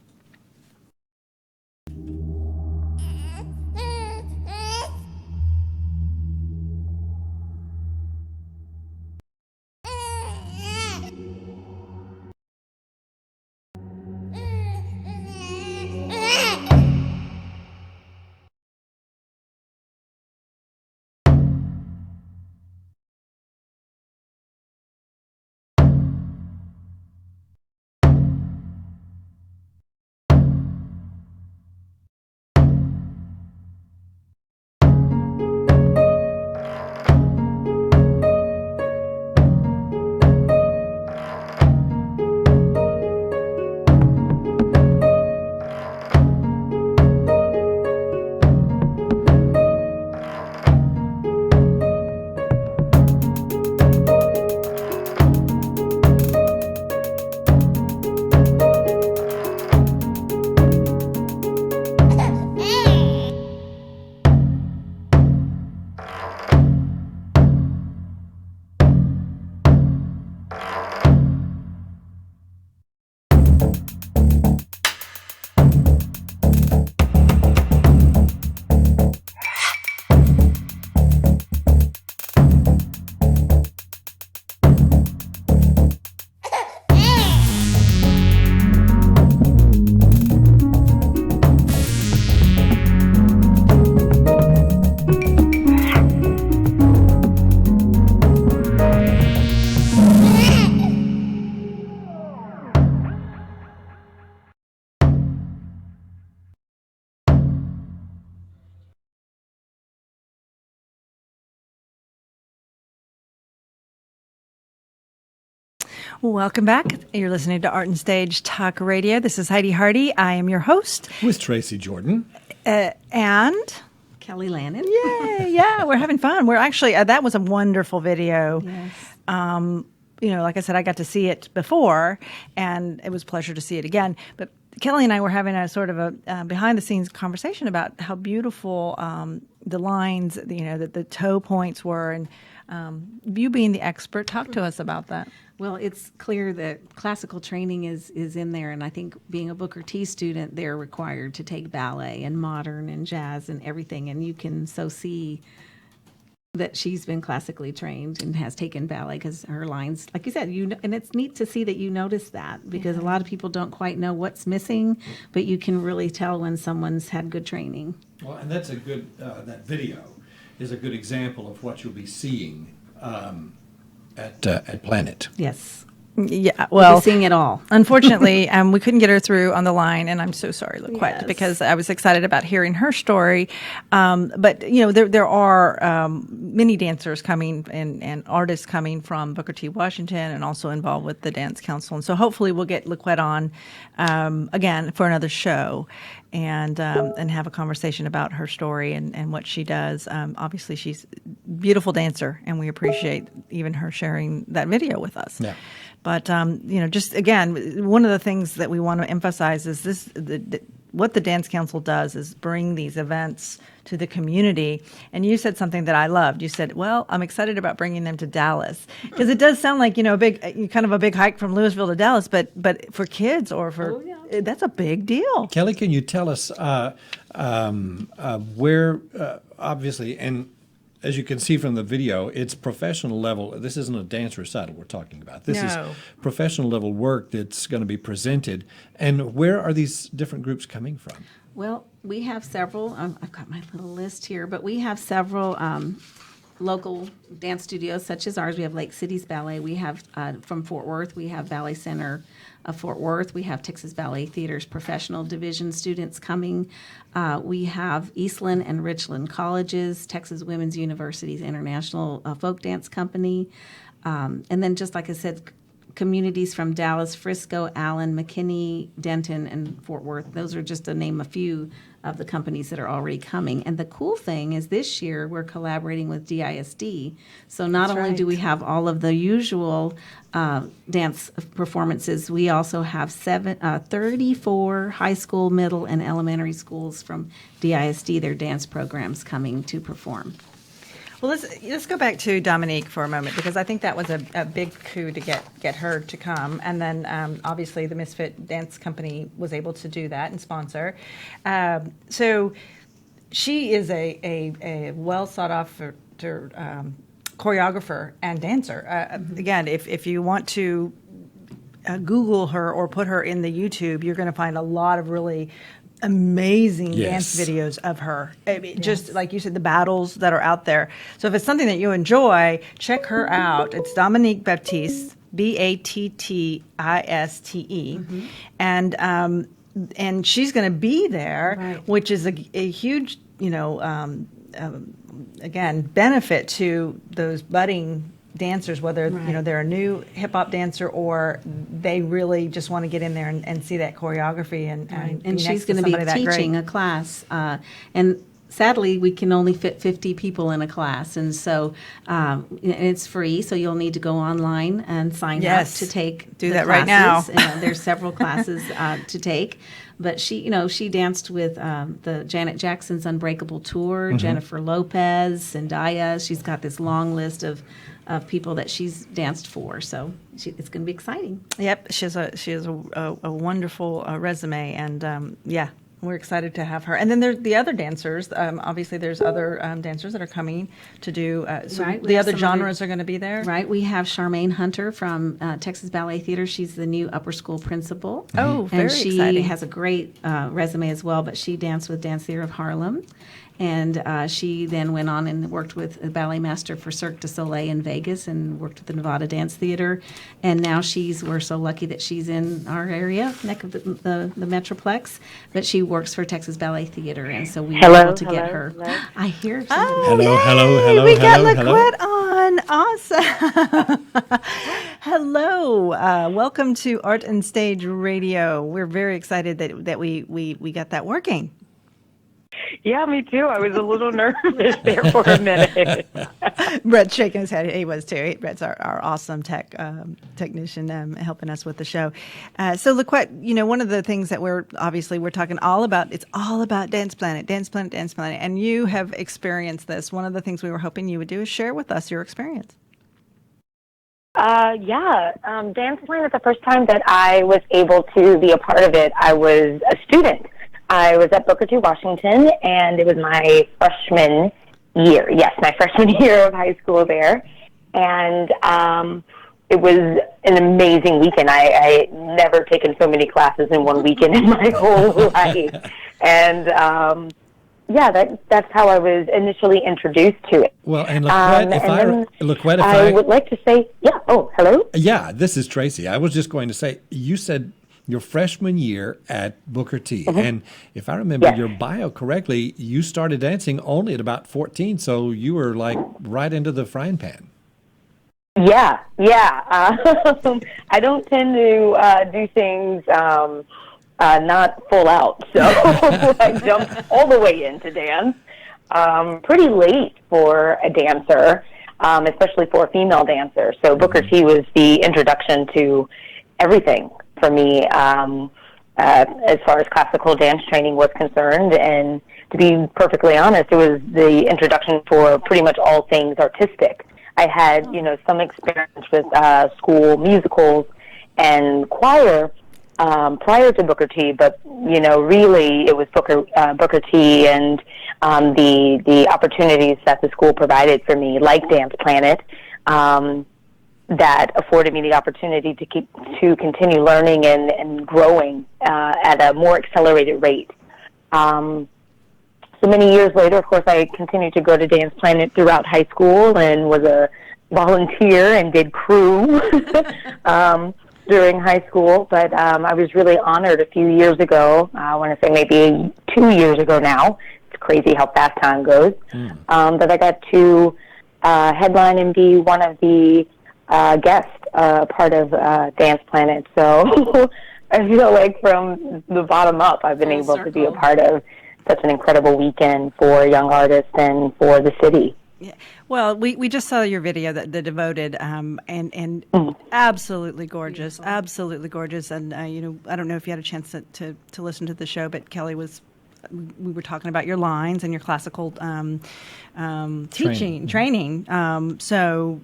Welcome back. You're listening to Art and Stage Talk Radio. This is Heidi Hardy. I am your host. With Tracy Jordan. And Kelly Lannon. Yay, yeah, we're having fun. We're actually, that was a wonderful video. Yes. Like I said, I got to see it before, and it was a pleasure to see it again. But Kelly and I were having a sort of a behind-the-scenes conversation about how beautiful the lines, the toe points were, and you being the expert, talk to us about that. Well, it's clear that classical training is in there, and I think being a Booker T student, they're required to take ballet and modern and jazz and everything, and you can so see that she's been classically trained and has taken ballet because her lines, like you said, and it's neat to see that you notice that because a lot of people don't quite know what's missing, but you can really tell when someone's had good training. Well, and that's a good, that video is a good example of what you'll be seeing at Planet. Yes. Yeah, We'll well, be seeing it all. unfortunately, we couldn't get her through on the line, and I'm so sorry, Laquette, Yes. because I was excited about hearing her story. But there are many dancers coming and artists coming from Booker T. Washington, and also involved with the Dance Council. And so hopefully we'll get Laquette on again for another show, and have a conversation about her story and what she does. Obviously, she's a beautiful dancer, and we appreciate even her sharing that video with us. Yeah. But, just again, one of the things that we want to emphasize is what the Dance Council does is bring these events to the community. And you said something that I loved. You said, well, I'm excited about bringing them to Dallas. Because it does sound like, a big hike from Louisville to Dallas. But for kids or for, that's a big deal. Kelly, can you tell us where, obviously, and as you can see from the video, it's professional level. This isn't a dance recital we're talking about. This is professional level work that's going to be presented. And where are these different groups coming from? Well, we have several. I've got my little list here, but we have several local dance studios such as ours. We have Lake Cities Ballet. We have from Fort Worth. We have Ballet Center of Fort Worth. We have Texas Ballet Theater's professional division students coming. We have Eastland and Richland Colleges, Texas Women's University's International Folk Dance Company, and then just like I said, communities from Dallas, Frisco, Allen, McKinney, Denton, and Fort Worth. Those are just to name a few of the companies that are already coming. And the cool thing is this year we're collaborating with DISD. So not only do we have all of the usual dance performances, we also have 34 high school, middle, and elementary schools from DISD, their dance programs coming to perform. Well, let's go back to Dominique for a moment, because I think that was a big coup to get her to come, and then obviously the Misfit Dance Company was able to do that and sponsor. So she is a well sought after choreographer and dancer. Again, if you want to Google her or put her in the YouTube, you're going to find a lot of really amazing dance videos of her. I mean, just like you said, the battles that are out there. So if it's something that you enjoy, check her out. It's Dominique Baptiste, Battiste, and she's going to be there, which is a huge, again, benefit to those budding dancers, whether they're a new hip hop dancer or they really just want to get in there and see that choreography and she's going to be teaching a class, and sadly we can only fit 50 people in a class, and so it's free, so you'll need to go online and sign up to take the classes. Right now. There's several classes to take. But she danced with the Janet Jackson's Unbreakable Tour, Jennifer Lopez, Zendaya. She's got this long list of people that she's danced for, so it's going to be exciting. Yep, she has a wonderful resume, and we're excited to have her. And then there's the other dancers. Obviously, there's other dancers that are coming to do. The other genres are going to be there. Right. We have Charmaine Hunter from Texas Ballet Theater. She's the new upper school principal. Oh, very exciting. And she has a great resume as well, but she danced with Dance Theater of Harlem. And she then went on and worked with a ballet master for Cirque du Soleil in Vegas and worked with the Nevada Dance Theater. And now we're so lucky that she's in our area, neck of the Metroplex, but she works for Texas Ballet Theater. And so we were able to get her. I hear somebody. Hello. We got Laquette on. Awesome. Hello, welcome to Art and Stage Radio. We're very excited that we got that working. Yeah, me too. I was a little nervous there for a minute. Brett's shaking his head. He was too. Brett's our awesome technician helping us with the show. So, LaQuette, one of the things that we're talking all about, it's all about Dance Planet, and you have experienced this. One of the things we were hoping you would do is share with us your experience. Dance Planet, the first time that I was able to be a part of it, I was a student. I was at Booker T. Washington, and it was my freshman year. Yes, my freshman year of high school there. And it was an amazing weekend. I never taken so many classes in one weekend in my whole life. And that's how I was initially introduced to it. Well, and LaQuette, I would like to say, hello? Yeah, this is Tracy. I was just going to say, you said your freshman year at Booker T. Mm-hmm. And if I remember your bio correctly, you started dancing only at about 14, so you were like right into the frying pan. Yeah. I don't tend to do things not full out, so I jumped all the way into dance pretty late for a dancer, especially for a female dancer. So Booker T was the introduction to everything for me as far as classical dance training was concerned. And to be perfectly honest, it was the introduction for pretty much all things artistic. I had, some experience with school musicals and choir prior to Booker T, but, really it was Booker T and the opportunities that the school provided for me, like Dance Planet, that afforded me the opportunity to continue learning and growing at a more accelerated rate. So many years later, of course, I continued to go to Dance Planet throughout high school and was a volunteer and did crew during high school. But I was really honored a few years ago, I want to say maybe 2 years ago now, it's crazy how fast time goes, that I got to headline and be one of the guest part of Dance Planet. So I feel like from the bottom up, I've been able to be a part of such an incredible weekend for young artists and for the city. Yeah. Well, we just saw your video, the Devoted, and absolutely gorgeous, absolutely gorgeous. And I don't know if you had a chance to listen to the show, but Kelly we were talking about your lines and your classical training. So.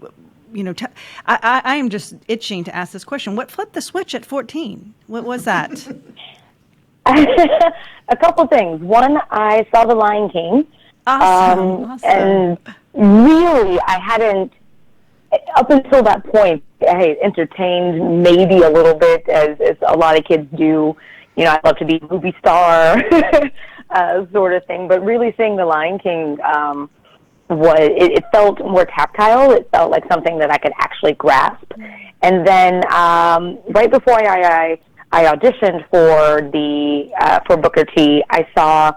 I am just itching to ask this question. What flipped the switch at 14? What was that? A couple things. One, I saw The Lion King. Awesome. And really, I hadn't, up until that point, I entertained maybe a little bit, as a lot of kids do. I love to be a movie star sort of thing. But really seeing The Lion King, it felt more tactile. It felt like something that I could actually grasp. And then right before I auditioned for Booker T, I saw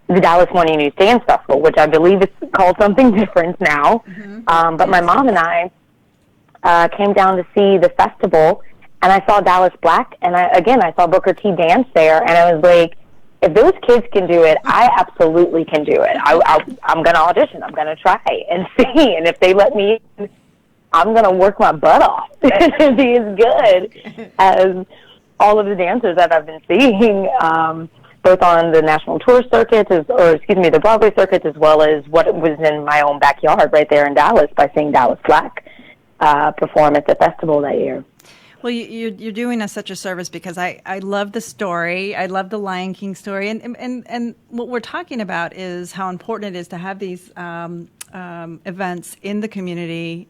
the Dallas Morning News Dance Festival, which I believe is called something different now. But my mom and I came down to see the festival, and I saw Dallas Black, and I saw Booker T dance there, and I was like, if those kids can do it, I absolutely can do it. I'm going to audition. I'm going to try and see. And if they let me in, I'm going to work my butt off to be as good as all of the dancers that I've been seeing, both on the national tour circuit, the Broadway circuit, as well as what was in my own backyard right there in Dallas by seeing Dallas Black perform at the festival that year. Well, you're doing us such a service, because I love the story. I love the Lion King story. And what we're talking about is how important it is to have these events in the community,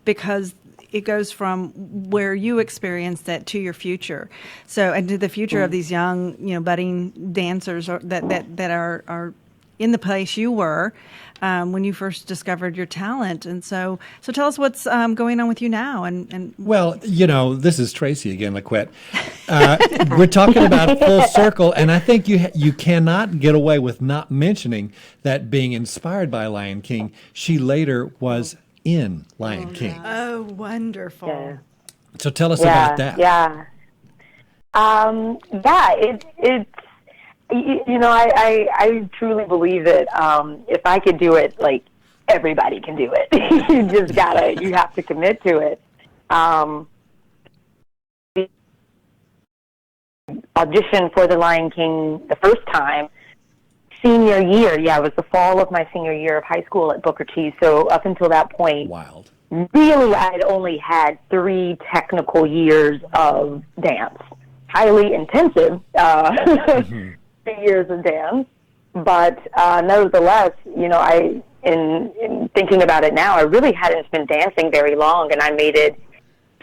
because it goes from where you experienced it to your future. So, and to the future of these young, budding dancers that are in the place you were when you first discovered your talent. And so tell us what's going on with you now. And Well, this is Tracy again, LaQuette. We're talking about full circle, and I think you cannot get away with not mentioning that being inspired by Lion King, she later was in Lion King. Oh, wonderful. Yeah. So tell us about that. Yeah. It's I truly believe that if I could do it, like, everybody can do it. You have to commit to it. Audition for The Lion King the first time, senior year. Yeah, it was the fall of my senior year of high school at Booker T. So up until that point, Wild. really, I'd only had 3 technical years of dance. Highly intensive 3 years of dance. But nevertheless, in thinking about it now, I really hadn't been dancing very long, and I made it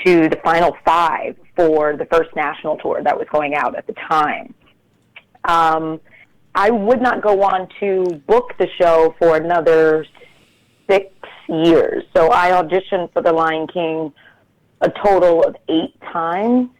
to the final 5 for the first national tour that was going out at the time. I would not go on to book the show for another 6 years. So I auditioned for The Lion King a total of 8 times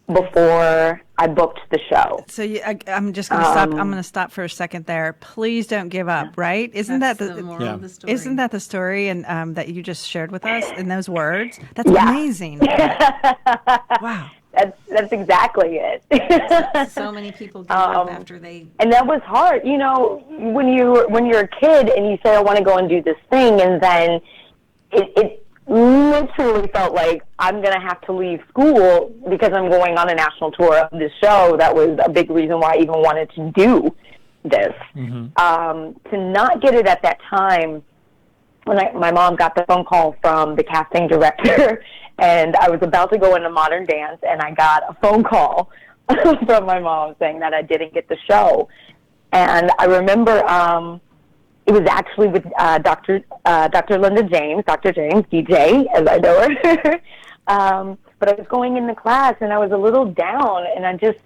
before I booked the show. So I'm just going to stop. I'm going to stop for a second there. Please don't give up. Right? Isn't That's that the moral of the story? Isn't that the story and that you just shared with us in those words? That's amazing. Wow. That's exactly it. So many people give up after they. And that was hard. When you're a kid and you say, I want to go and do this thing, and then it literally felt like I'm going to have to leave school because I'm going on a national tour of this show. That was a big reason why I even wanted to do this. To not get it at that time, when my mom got the phone call from the casting director, and I was about to go into modern dance, and I got a phone call from my mom saying that I didn't get the show. And I remember it was actually with Dr. Linda James, Dr. James, DJ, as I know her. But I was going into class, and I was a little down, and I just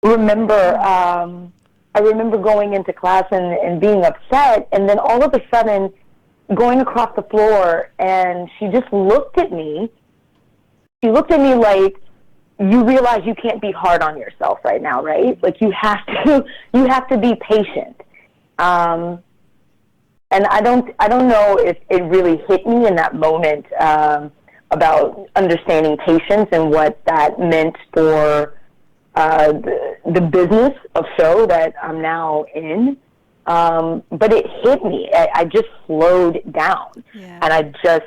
remember I remember going into class and being upset, and then all of a sudden going across the floor, and she just looked at me. She looked at me like, you realize you can't be hard on yourself right now, right? Like, you have to be patient. And I don't know if it really hit me in that moment about understanding patience and what that meant for the business of show that I'm now in. But it hit me. I just slowed down, and I just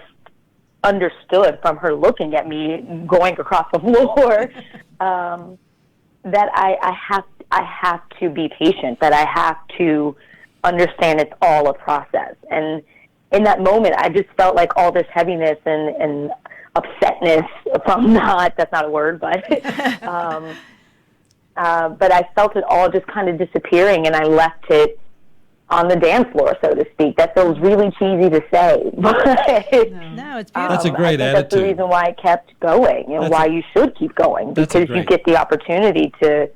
understood from her looking at me going across the floor that I have to be patient, that I have to understand it's all a process. And in that moment, I just felt like all this heaviness and upsetness from that's not a word, but I felt it all just kind of disappearing, and I left it on the dance floor, so to speak. That feels really cheesy to say, but no, it's beautiful. That's a great attitude. That's the reason why I kept going, and why you should keep going, because you get the opportunity to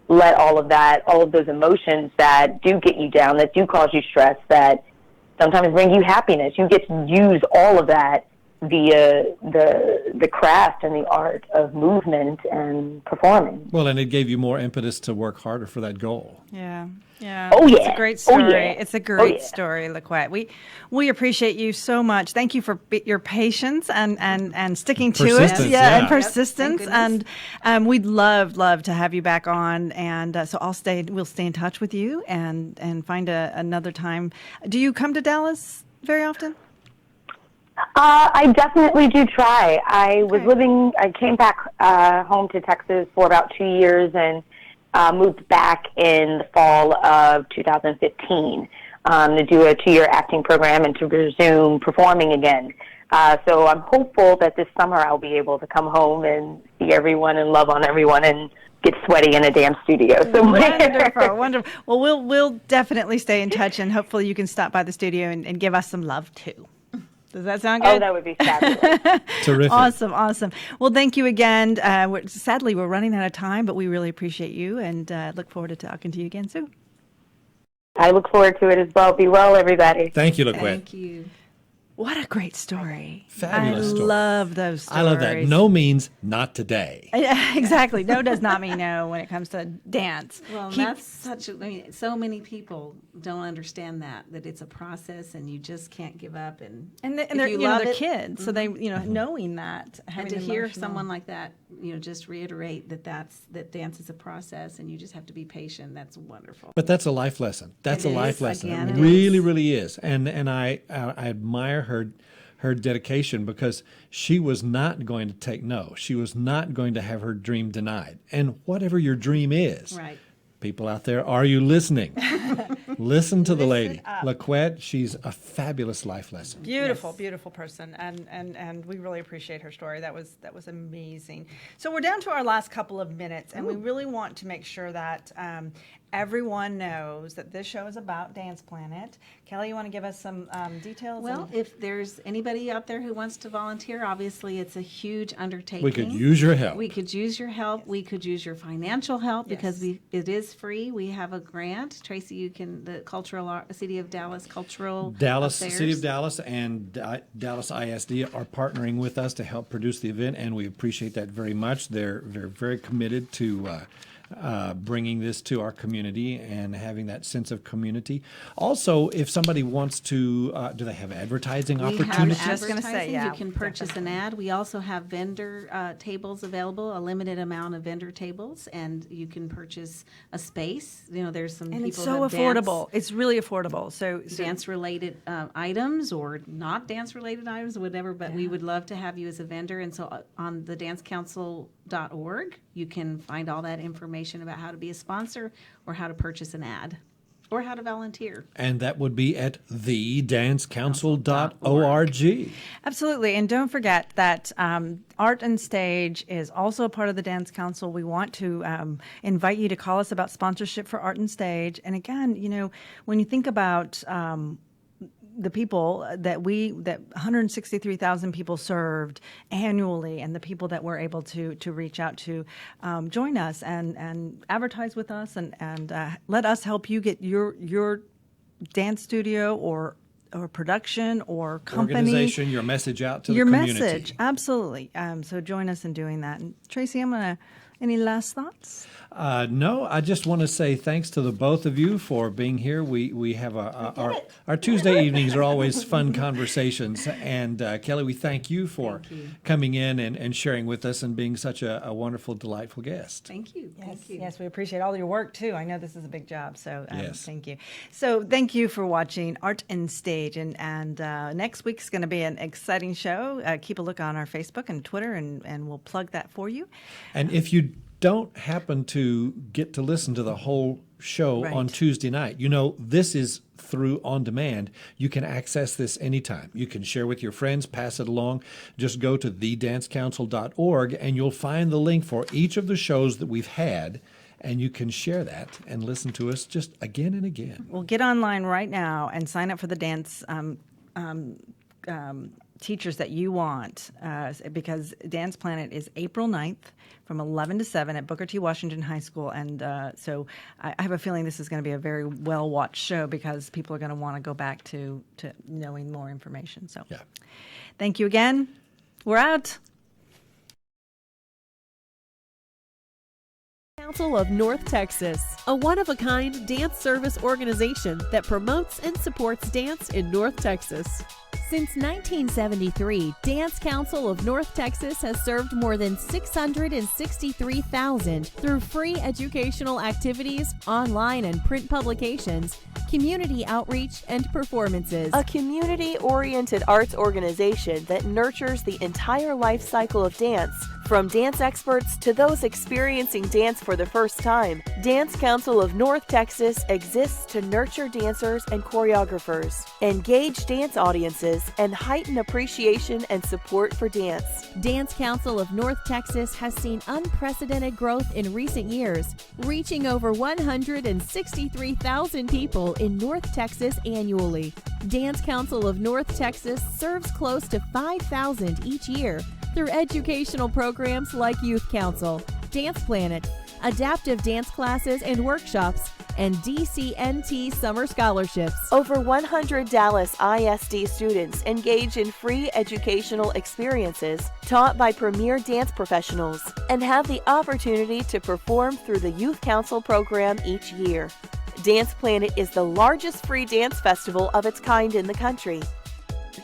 let all of those emotions that do get you down, that do cause you stress, that sometimes bring you happiness. You get to use all of that via the craft and the art of movement and performing. Well, and it gave you more impetus to work harder for that goal. Yeah. Oh, yeah. It's a great story. Oh, yeah. It's a great story, LaQuette. We appreciate you so much. Thank you for your patience and sticking to it. And persistence. Yep, and we'd love to have you back on. And so we'll stay in touch with you and find another time. Do you come to Dallas very often? I definitely do try. I came back home to Texas for about 2 years and moved back in the fall of 2015 to do a 2-year acting program and to resume performing again. So I'm hopeful that this summer I'll be able to come home and see everyone and love on everyone and get sweaty in a dance studio somewhere. Wonderful. Well, we'll definitely stay in touch, and hopefully you can stop by the studio and give us some love too. Does that sound good? Oh, that would be fabulous. Terrific. Awesome. Well, thank you again. Sadly, we're running out of time, but we really appreciate you and look forward to talking to you again soon. I look forward to it as well. Be well, everybody. Thank you, LaQuette. Thank you. What a great story. Fabulous I story. love those stories. I love that. No means not today. Yeah, exactly. No does not mean no when it comes to dance. Well, that's such a, I mean, so many people don't understand that it's a process and you just can't give up. And And if they're, you they're love it, kids, so they, knowing that. and having to hear emotional- someone like that, just reiterate that dance is a process and you just have to be patient. That's wonderful. But that's a life lesson. That's It a life is. lesson. Again, It it really, is. really is. And I admire her dedication, because she was not going to take no. She was not going to have her dream denied. And whatever your dream is, Right. people out there, are you listening? Listen to the lady, LaQuette. She's a fabulous life lesson. Beautiful, beautiful person, and we really appreciate her story. That was amazing. So we're down to our last couple of minutes, and we really want to make sure that everyone knows that this show is about Dance Planet. Kelly, you want to give us some details? Well, if there's anybody out there who wants to volunteer, obviously it's a huge undertaking. We could use your help. We could use your help. We could use your financial help because it is free. We have a grant. Tracy, you can, the City of Dallas Cultural Affairs. City of Dallas and Dallas ISD are partnering with us to help produce the event, and we appreciate that very much. They're very committed to bringing this to our community and having that sense of community. Also, if somebody wants to, do they have advertising We have opportunities? Just gonna say, advertising. yeah, You can purchase an ad. We also have vendor tables available, a limited amount of vendor tables, and you can purchase a space. There's some and people it's so who have affordable. It's really affordable. So dance-related items or not dance-related items, whatever, but we would love to have you as a vendor. And so on the dancecouncil.org, you can find all that information about how to be a sponsor or how to purchase an ad or how to volunteer. And that would be at thedancecouncil.org. Absolutely. And don't forget that Art and Stage is also a part of the Dance Council. We want to invite you to call us about sponsorship for Art and Stage. And again, when you think about the people that 163,000 people served annually, and the people that we're able to reach out to, join us and advertise with us and let us help you get your dance studio or production or company. Organization, your message out to your the community. message, absolutely. So join us in doing that. And Tracy, any last thoughts? No, I just want to say thanks to the both of you for being here. We have our Tuesday evenings are always fun conversations. And Kelly, we thank you for coming in and sharing with us and being such a wonderful, delightful guest. Thank you. Thank you. Yes, we appreciate all your work too. I know this is a big job, so Yes. thank you. So thank you for watching Art and Stage, and next week's going to be an exciting show. Keep a look on our Facebook and Twitter, and we'll plug that for you. And if you don't happen to get to listen to the whole show on Right. Tuesday night, this is through on demand. You can access this anytime. You can share with your friends, pass it along. Just go to thedancecouncil.org and you'll find the link for each of the shows that we've had, and you can share that and listen to us just again and again. Well, get online right now and sign up for the dance teachers that you want, because Dance Planet is April 9th from 11 to 7 at Booker T. Washington High School. And so I have a feeling this is going to be a very well-watched show, because people are going to want to go back to knowing more information. So Yeah. Thank you again. We're out. Council of North Texas, a one-of-a-kind dance service organization that promotes and supports dance in North Texas. Since 1973, Dance Council of North Texas has served more than 663,000 through free educational activities, online and print publications, community outreach, and performances. A community-oriented arts organization that nurtures the entire life cycle of dance, from dance experts to those experiencing dance for the first time. Dance Council of North Texas exists to nurture dancers and choreographers, engage dance audiences, and heighten appreciation and support for dance. Dance Council of North Texas has seen unprecedented growth in recent years, reaching over 163,000 people in North Texas annually. Dance Council of North Texas serves close to 5,000 each year through educational programs like Youth Council, Dance Planet, adaptive dance classes and workshops, and DCNT Summer Scholarships. Over 100 Dallas ISD students engage in free educational experiences taught by premier dance professionals and have the opportunity to perform through the Youth Council program each year. Dance Planet is the largest free dance festival of its kind in the country.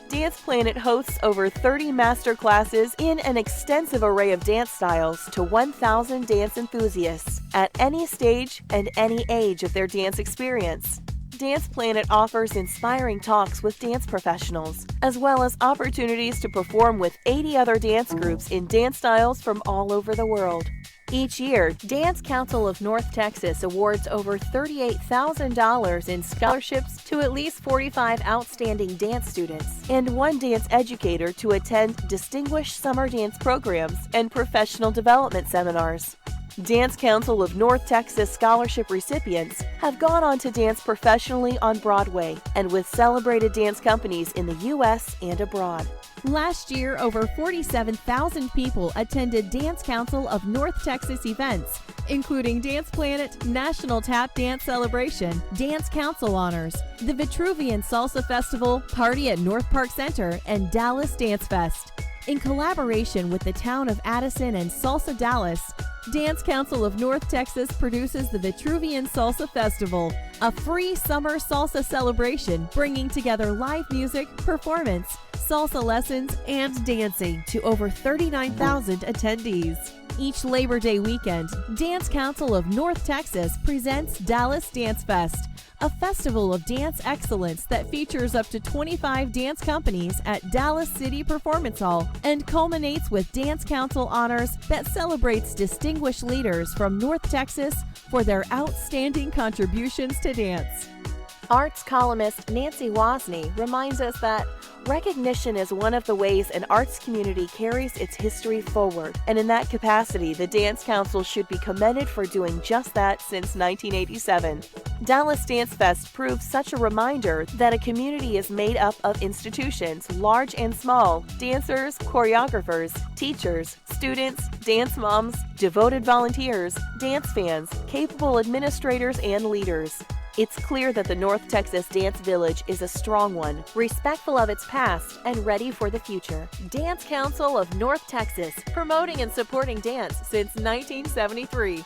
Dance Planet hosts over 30 master classes in an extensive array of dance styles to 1,000 dance enthusiasts at any stage and any age of their dance experience. Dance Planet offers inspiring talks with dance professionals, as well as opportunities to perform with 80 other dance groups in dance styles from all over the world. Each year, Dance Council of North Texas awards over $38,000 in scholarships to at least 45 outstanding dance students and one dance educator to attend distinguished summer dance programs and professional development seminars. Dance Council of North Texas scholarship recipients have gone on to dance professionally on Broadway and with celebrated dance companies in the U.S. and abroad. Last year, over 47,000 people attended Dance Council of North Texas events, including Dance Planet, National Tap Dance Celebration, Dance Council Honors, the Vitruvian Salsa Festival, Party at North Park Center, and Dallas Dance Fest. In collaboration with the town of Addison and Salsa Dallas, Dance Council of North Texas produces the Vitruvian Salsa Festival, a free summer salsa celebration bringing together live music, performance, salsa lessons, and dancing to over 39,000 attendees. Each Labor Day weekend, Dance Council of North Texas presents Dallas Dance Fest, a festival of dance excellence that features up to 25 dance companies at Dallas City Performance Hall and culminates with Dance Council Honors that celebrates distinguished leaders from North Texas for their outstanding contributions to dance. Arts columnist Nancy Wasney reminds us that recognition is one of the ways an arts community carries its history forward, and in that capacity, the Dance Council should be commended for doing just that since 1987. Dallas Dance Fest proves such a reminder that a community is made up of institutions, large and small, dancers, choreographers, teachers, students, dance moms, devoted volunteers, dance fans, capable administrators, and leaders. It's clear that the North Texas Dance Village is a strong one, respectful of its past, and ready for the future. Dance Council of North Texas, promoting and supporting dance since 1973.